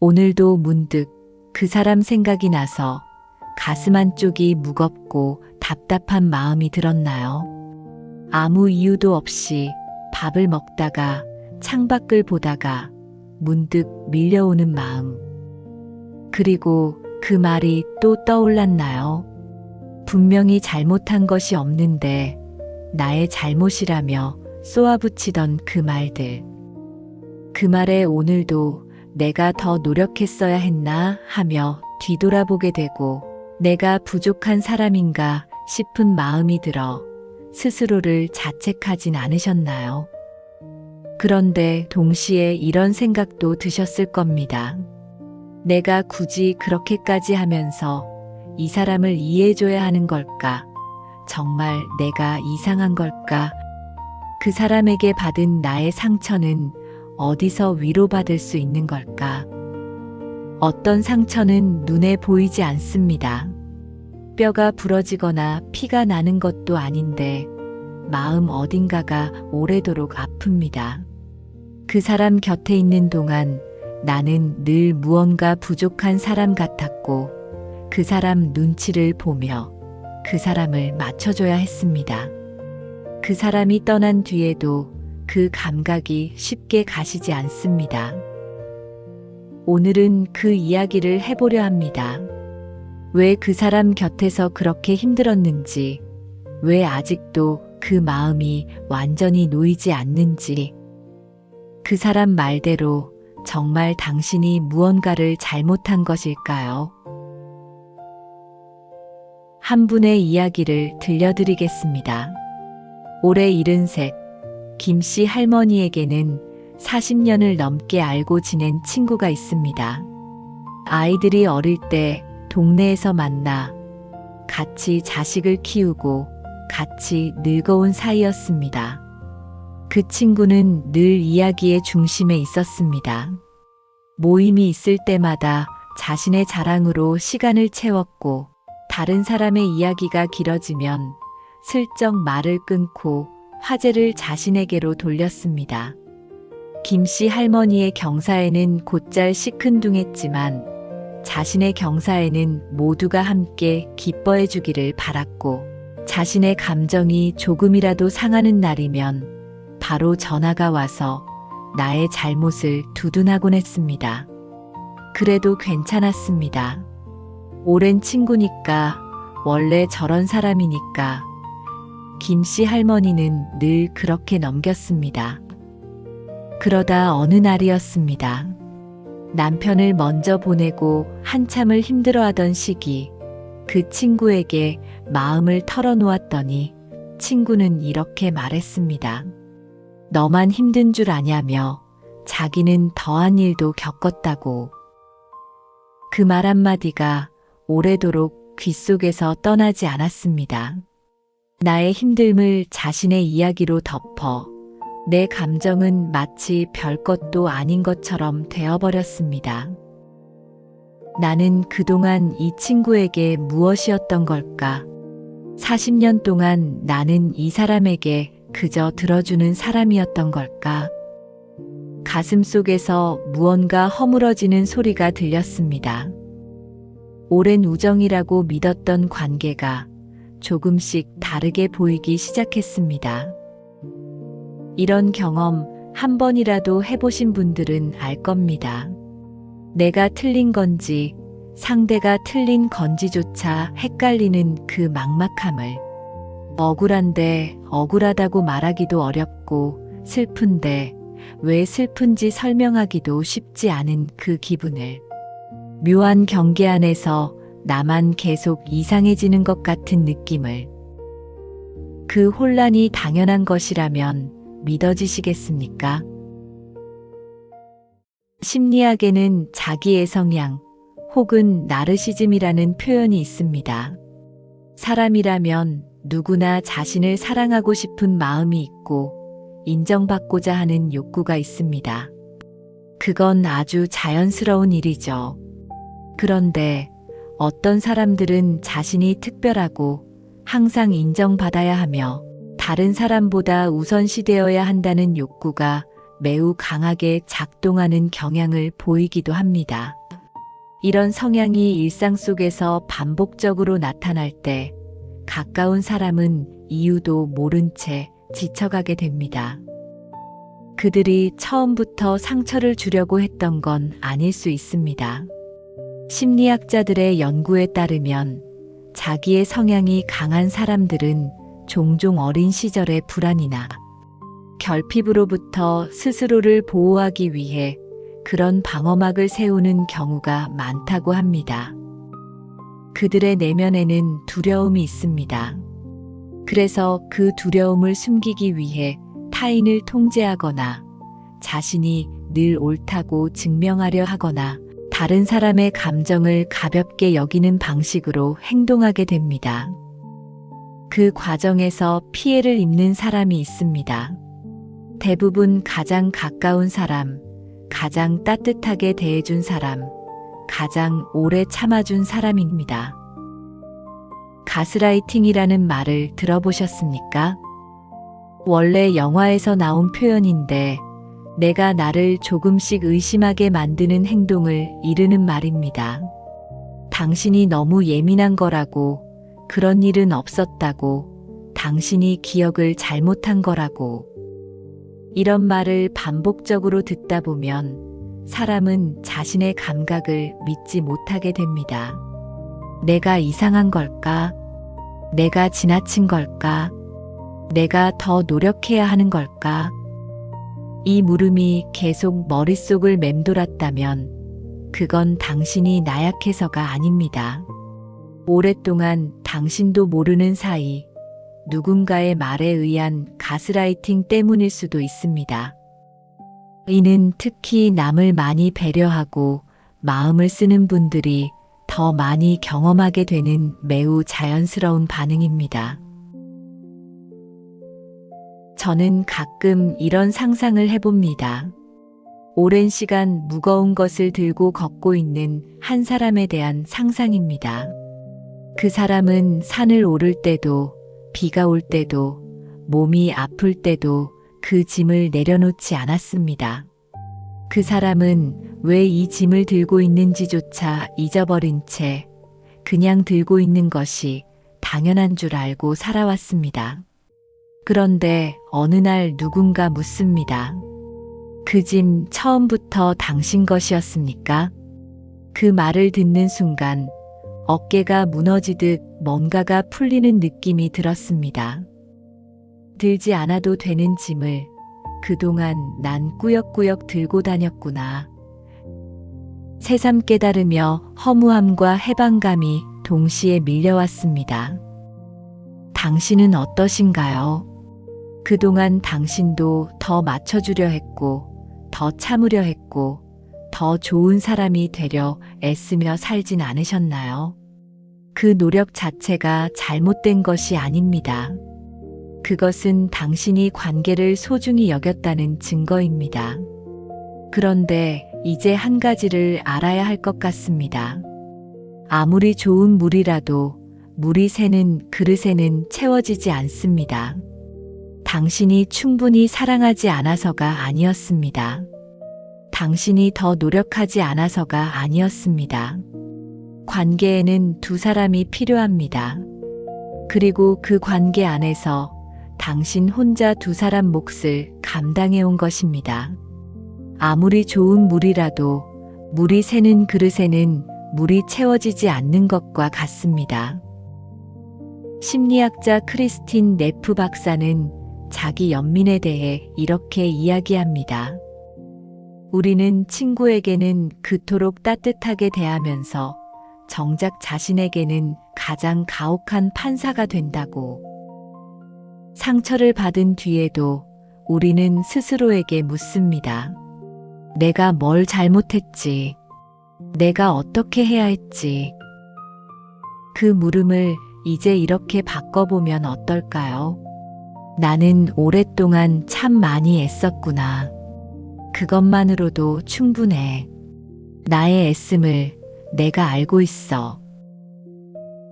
오늘도 문득 그 사람 생각이 나서 가슴 한쪽이 무겁고 답답한 마음이 들었나요? 아무 이유도 없이 밥을 먹다가 창밖을 보다가 문득 밀려오는 마음. 그리고 그 말이 또 떠올랐나요? 분명히 잘못한 것이 없는데 나의 잘못이라며 쏘아붙이던 그 말들. 그 말에 오늘도 내가 더 노력했어야 했나 하며 뒤돌아보게 되고 내가 부족한 사람인가 싶은 마음이 들어 스스로를 자책하진 않으셨나요? 그런데 동시에 이런 생각도 드셨을 겁니다. 내가 굳이 그렇게까지 하면서 이 사람을 이해해줘야 하는 걸까? 정말 내가 이상한 걸까? 그 사람에게 받은 나의 상처는 어디서 위로받을 수 있는 걸까? 어떤 상처는 눈에 보이지 않습니다. 뼈가 부러지거나 피가 나는 것도 아닌데 마음 어딘가가 오래도록 아픕니다. 그 사람 곁에 있는 동안 나는 늘 무언가 부족한 사람 같았고 그 사람 눈치를 보며 그 사람을 맞춰줘야 했습니다. 그 사람이 떠난 뒤에도 그 감각이 쉽게 가시지 않습니다. 오늘은 그 이야기를 해보려 합니다. 왜 그 사람 곁에서 그렇게 힘들었는지, 왜 아직도 그 마음이 완전히 놓이지 않는지, 그 사람 말대로 정말 당신이 무언가를 잘못한 것일까요? 한 분의 이야기를 들려드리겠습니다. 올해 73, 김씨 할머니에게는 40년을 넘게 알고 지낸 친구가 있습니다. 아이들이 어릴 때 동네에서 만나 같이 자식을 키우고 같이 늙어온 사이였습니다. 그 친구는 늘 이야기의 중심에 있었습니다. 모임이 있을 때마다 자신의 자랑으로 시간을 채웠고 다른 사람의 이야기가 길어지면 슬쩍 말을 끊고 화제를 자신에게로 돌렸습니다. 김씨 할머니의 경사에는 곧잘 시큰둥했지만 자신의 경사에는 모두가 함께 기뻐해 주기를 바랐고 자신의 감정이 조금이라도 상하는 날이면 바로 전화가 와서 나의 잘못을 두둔하곤 했습니다. 그래도 괜찮았습니다. 오랜 친구니까, 원래 저런 사람이니까 김씨 할머니는 늘 그렇게 넘겼습니다. 그러다 어느 날이었습니다. 남편을 먼저 보내고 한참을 힘들어하던 시기, 그 친구에게 마음을 털어놓았더니 친구는 이렇게 말했습니다. 너만 힘든 줄 아냐며 자기는 더한 일도 겪었다고. 그 말 한마디가 오래도록 귓속에서 떠나지 않았습니다. 나의 힘듦을 자신의 이야기로 덮어 내 감정은 마치 별것도 아닌 것처럼 되어버렸습니다. 나는 그동안 이 친구에게 무엇이었던 걸까? 40년 동안 나는 이 사람에게 그저 들어주는 사람이었던 걸까? 가슴 속에서 무언가 허물어지는 소리가 들렸습니다. 오랜 우정이라고 믿었던 관계가 조금씩 다르게 보이기 시작했습니다. 이런 경험 한 번이라도 해보신 분들은 알 겁니다. 내가 틀린 건지 상대가 틀린 건지조차 헷갈리는 그 막막함을. 억울한데 억울하다고 말하기도 어렵고 슬픈데 왜 슬픈지 설명하기도 쉽지 않은 그 기분을. 묘한 경계 안에서 나만 계속 이상해지는 것 같은 느낌을. 그 혼란이 당연한 것이라면 믿어지시겠습니까? 심리학에는 자기의 성향 혹은 나르시즘이라는 표현이 있습니다. 사람이라면 누구나 자신을 사랑하고 싶은 마음이 있고 인정받고자 하는 욕구가 있습니다. 그건 아주 자연스러운 일이죠. 그런데 어떤 사람들은 자신이 특별하고 항상 인정받아야 하며 다른 사람보다 우선시되어야 한다는 욕구가 매우 강하게 작동하는 경향을 보이기도 합니다. 이런 성향이 일상 속에서 반복적으로 나타날 때 가까운 사람은 이유도 모른 채 지쳐가게 됩니다. 그들이 처음부터 상처를 주려고 했던 건 아닐 수 있습니다. 심리학자들의 연구에 따르면 자기의 성향이 강한 사람들은 종종 어린 시절의 불안이나 결핍으로부터 스스로를 보호하기 위해 그런 방어막을 세우는 경우가 많다고 합니다. 그들의 내면에는 두려움이 있습니다. 그래서 그 두려움을 숨기기 위해 타인을 통제하거나 자신이 늘 옳다고 증명하려 하거나 다른 사람의 감정을 가볍게 여기는 방식으로 행동하게 됩니다. 그 과정에서 피해를 입는 사람이 있습니다. 대부분 가장 가까운 사람, 가장 따뜻하게 대해준 사람, 가장 오래 참아준 사람입니다. 가스라이팅이라는 말을 들어보셨습니까? 원래 영화에서 나온 표현인데 내가 나를 조금씩 의심하게 만드는 행동을 이르는 말입니다. 당신이 너무 예민한 거라고, 그런 일은 없었다고, 당신이 기억을 잘못한 거라고. 이런 말을 반복적으로 듣다 보면 사람은 자신의 감각을 믿지 못하게 됩니다. 내가 이상한 걸까? 내가 지나친 걸까? 내가 더 노력해야 하는 걸까? 이 물음이 계속 머릿속을 맴돌았다면 그건 당신이 나약해서가 아닙니다. 오랫동안 당신도 모르는 사이 누군가의 말에 의한 가스라이팅 때문일 수도 있습니다. 이는 특히 남을 많이 배려하고 마음을 쓰는 분들이 더 많이 경험하게 되는 매우 자연스러운 반응입니다. 저는 가끔 이런 상상을 해봅니다. 오랜 시간 무거운 것을 들고 걷고 있는 한 사람에 대한 상상입니다. 그 사람은 산을 오를 때도, 비가 올 때도, 몸이 아플 때도 그 짐을 내려놓지 않았습니다. 그 사람은 왜 이 짐을 들고 있는지조차 잊어버린 채 그냥 들고 있는 것이 당연한 줄 알고 살아왔습니다. 그런데 어느 날 누군가 묻습니다. 그 짐 처음부터 당신 것이었습니까? 그 말을 듣는 순간 어깨가 무너지듯 뭔가가 풀리는 느낌이 들었습니다. 들지 않아도 되는 짐을 그동안 난 꾸역꾸역 들고 다녔구나. 새삼 깨달으며 허무함과 해방감이 동시에 밀려왔습니다. 당신은 어떠신가요? 그동안 당신도 더 맞춰주려 했고, 더 참으려 했고, 더 좋은 사람이 되려 애쓰며 살진 않으셨나요? 그 노력 자체가 잘못된 것이 아닙니다. 그것은 당신이 관계를 소중히 여겼다는 증거입니다. 그런데 이제 한 가지를 알아야 할 것 같습니다. 아무리 좋은 물이라도 물이 새는 그릇에는 채워지지 않습니다. 당신이 충분히 사랑하지 않아서가 아니었습니다. 당신이 더 노력하지 않아서가 아니었습니다. 관계에는 두 사람이 필요합니다. 그리고 그 관계 안에서 당신 혼자 두 사람 몫을 감당해온 것입니다. 아무리 좋은 물이라도 물이 새는 그릇에는 물이 채워지지 않는 것과 같습니다. 심리학자 크리스틴 네프 박사는 자기 연민에 대해 이렇게 이야기합니다. 우리는 친구에게는 그토록 따뜻하게 대하면서 정작 자신에게는 가장 가혹한 판사가 된다고. 상처를 받은 뒤에도 우리는 스스로에게 묻습니다. 내가 뭘 잘못했지? 내가 어떻게 해야 했지? 그 물음을 이제 이렇게 바꿔보면 어떨까요? 나는 오랫동안 참 많이 애썼구나. 그것만으로도 충분해. 나의 애씀을 내가 알고 있어.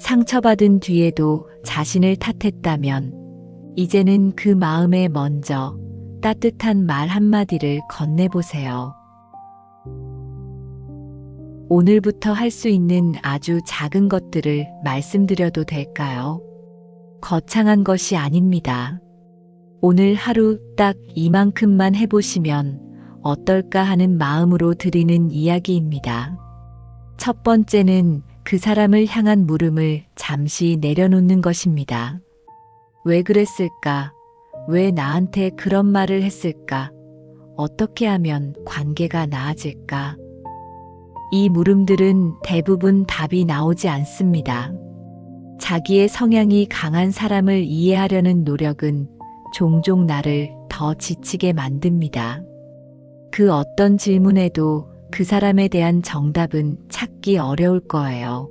상처받은 뒤에도 자신을 탓했다면 이제는 그 마음에 먼저 따뜻한 말 한마디를 건네보세요. 오늘부터 할 수 있는 아주 작은 것들을 말씀드려도 될까요? 거창한 것이 아닙니다. 오늘 하루 딱 이만큼만 해보시면 어떨까 하는 마음으로 드리는 이야기입니다. 첫 번째는 그 사람을 향한 물음을 잠시 내려놓는 것입니다. 왜 그랬을까? 왜 나한테 그런 말을 했을까? 어떻게 하면 관계가 나아질까? 이 물음들은 대부분 답이 나오지 않습니다. 자기의 성향이 강한 사람을 이해하려는 노력은 종종 나를 더 지치게 만듭니다. 그 어떤 질문에도 그 사람에 대한 정답은 찾기 어려울 거예요.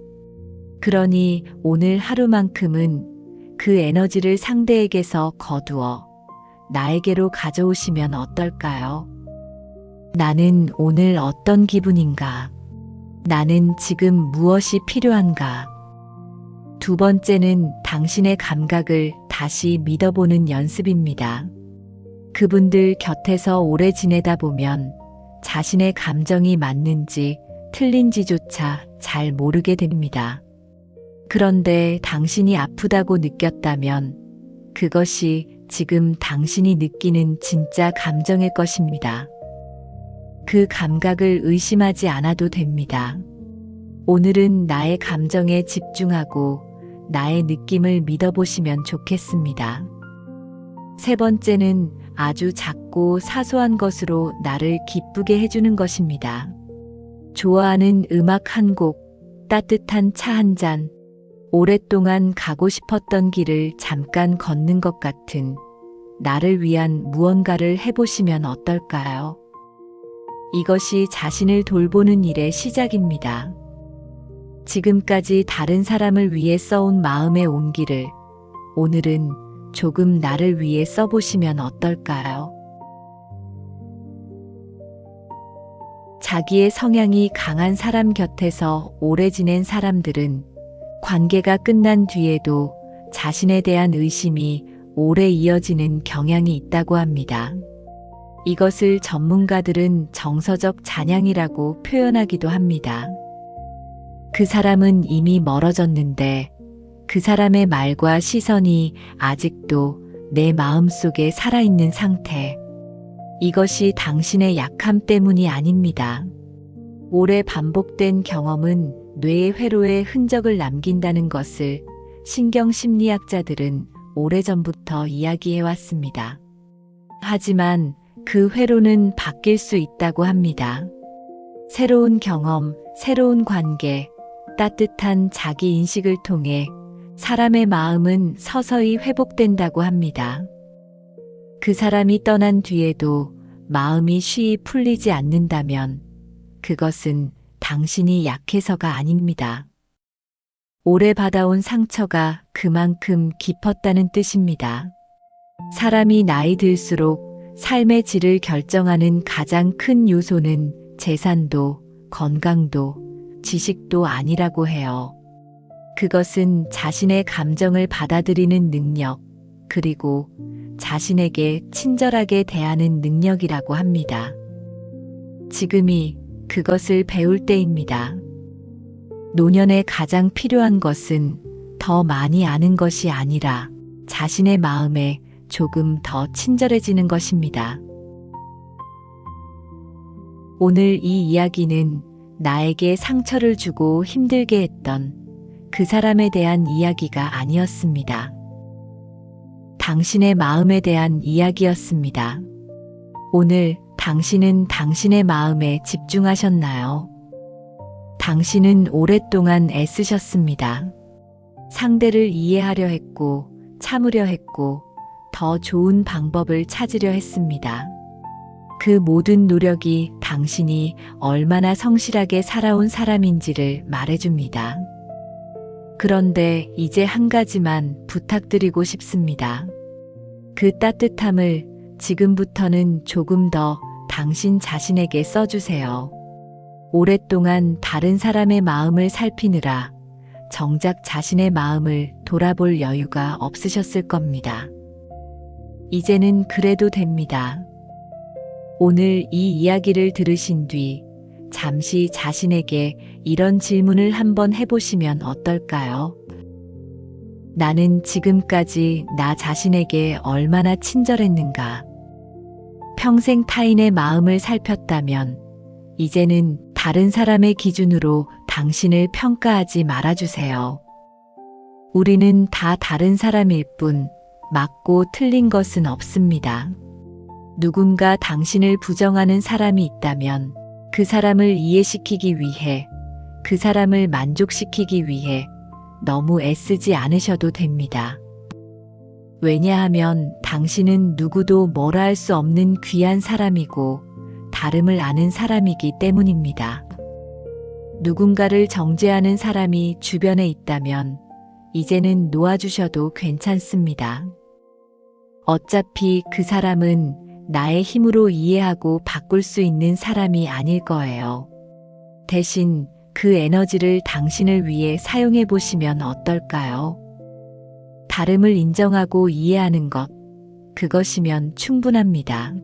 그러니 오늘 하루만큼은 그 에너지를 상대에게서 거두어 나에게로 가져오시면 어떨까요? 나는 오늘 어떤 기분인가? 나는 지금 무엇이 필요한가? 두 번째는 당신의 감각을 다시 믿어보는 연습입니다. 그분들 곁에서 오래 지내다 보면 자신의 감정이 맞는지 틀린지조차 잘 모르게 됩니다. 그런데 당신이 아프다고 느꼈다면 그것이 지금 당신이 느끼는 진짜 감정일 것입니다. 그 감각을 의심하지 않아도 됩니다. 오늘은 나의 감정에 집중하고 나의 느낌을 믿어보시면 좋겠습니다. 세 번째는 아주 작고 사소한 것으로 나를 기쁘게 해주는 것입니다. 좋아하는 음악 한 곡, 따뜻한 차 한 잔, 오랫동안 가고 싶었던 길을 잠깐 걷는 것 같은 나를 위한 무언가를 해보시면 어떨까요? 이것이 자신을 돌보는 일의 시작입니다. 지금까지 다른 사람을 위해 써온 마음의 온기를 오늘은 조금 나를 위해 써보시면 어떨까요? 자기의 성향이 강한 사람 곁에서 오래 지낸 사람들은 관계가 끝난 뒤에도 자신에 대한 의심이 오래 이어지는 경향이 있다고 합니다. 이것을 전문가들은 정서적 잔향이라고 표현하기도 합니다. 그 사람은 이미 멀어졌는데 그 사람의 말과 시선이 아직도 내 마음속에 살아있는 상태. 이것이 당신의 약함 때문이 아닙니다. 오래 반복된 경험은 뇌의 회로에 흔적을 남긴다는 것을 신경심리학자들은 오래전부터 이야기해왔습니다. 하지만 그 회로는 바뀔 수 있다고 합니다. 새로운 경험, 새로운 관계, 따뜻한 자기 인식을 통해 사람의 마음은 서서히 회복된다고 합니다. 그 사람이 떠난 뒤에도 마음이 쉬이 풀리지 않는다면 그것은 당신이 약해서가 아닙니다. 오래 받아온 상처가 그만큼 깊었다는 뜻입니다. 사람이 나이 들수록 삶의 질을 결정하는 가장 큰 요소는 재산도, 건강도, 지식도 아니라고 해요. 그것은 자신의 감정을 받아들이는 능력, 그리고 자신에게 친절하게 대하는 능력이라고 합니다. 지금이 그것을 배울 때입니다. 노년에 가장 필요한 것은 더 많이 아는 것이 아니라 자신의 마음에 조금 더 친절해지는 것입니다. 오늘 이 이야기는 나에게 상처를 주고 힘들게 했던 그 사람에 대한 이야기가 아니었습니다. 당신의 마음에 대한 이야기였습니다. 오늘 당신은 당신의 마음에 집중하셨나요? 당신은 오랫동안 애쓰셨습니다. 상대를 이해하려 했고, 참으려 했고, 더 좋은 방법을 찾으려 했습니다. 그 모든 노력이 당신이 얼마나 성실하게 살아온 사람인지를 말해줍니다. 그런데 이제 한 가지만 부탁드리고 싶습니다. 그 따뜻함을 지금부터는 조금 더 당신 자신에게 써주세요. 오랫동안 다른 사람의 마음을 살피느라 정작 자신의 마음을 돌아볼 여유가 없으셨을 겁니다. 이제는 그래도 됩니다. 오늘 이 이야기를 들으신 뒤 잠시 자신에게 이런 질문을 한번 해보시면 어떨까요? 나는 지금까지 나 자신에게 얼마나 친절했는가? 평생 타인의 마음을 살폈다면 이제는 다른 사람의 기준으로 당신을 평가하지 말아주세요. 우리는 다 다른 사람일 뿐 맞고 틀린 것은 없습니다. 누군가 당신을 부정하는 사람이 있다면 그 사람을 이해시키기 위해, 그 사람을 만족시키기 위해 너무 애쓰지 않으셔도 됩니다. 왜냐하면 당신은 누구도 뭐라 할 수 없는 귀한 사람이고 다름을 아는 사람이기 때문입니다. 누군가를 정죄하는 사람이 주변에 있다면 이제는 놓아주셔도 괜찮습니다. 어차피 그 사람은 나의 힘으로 이해하고 바꿀 수 있는 사람이 아닐 거예요. 대신 그 에너지를 당신을 위해 사용해 보시면 어떨까요? 다름을 인정하고 이해하는 것, 그것이면 충분합니다.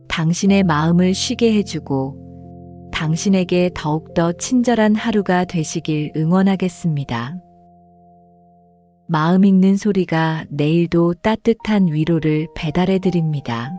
당신의 마음을 쉬게 해주고 당신에게 더욱더 친절한 하루가 되시길 응원하겠습니다. 마음 읽는 소리가 내일도 따뜻한 위로를 배달해 드립니다.